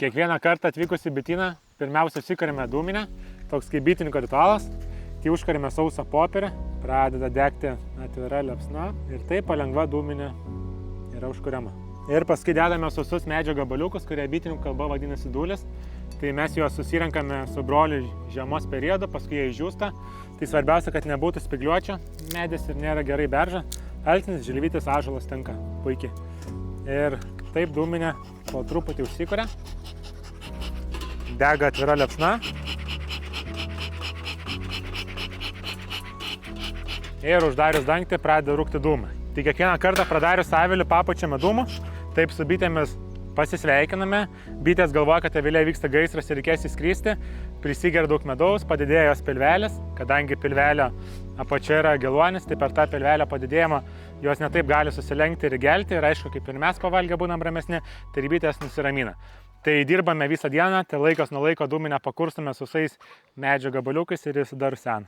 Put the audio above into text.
Kiekvieną kartą atvykus į bityną, pirmiausia užsikarime dūminę, toks kaip bitininko ritualas. Tai užkarime sausą popierį, pradeda degti atvira liepsna ir taip palengva dūminė yra užkuriama. Ir paskui dedame sausus medžio gabaliukus, kurie bitininkų kalba vadinasi dūlis. Tai mes juos susirenkame su broliu žiemos periodu, paskui jie išdžiūsta. Tai svarbiausia, kad nebūtų spigliuočio, medis ir nėra gerai berža. Alksnis, žilvytis, ąžuolas tinka puikiai. Ir taip dūminė po truputį užsikuria. Dega atvira liepsna. Ir uždarius dangtį pradeda rūkti dūmai. Tai kiekvieną kartą pradarius avilį papučiame dūmų, taip su bitėmis pasisveikiname. Bitės galvoja, kad avilėje vyksta gaisras ir reikės įskristi, prisigeria daug medaus, padidėja jos pilvelis, kadangi pilvelio apačioje yra geluonis, tai per tą pilvelio padidėjimą jos netaip gali susilenkti ir gelti ir aišku, kaip ir mes pavalgę būnam ramesni, tai bitės nusiramina. Tai dirbame visą dieną, tai laikas nuo laiko dūminę pakurstame su visais medžio gabaliukais ir jis dar sena.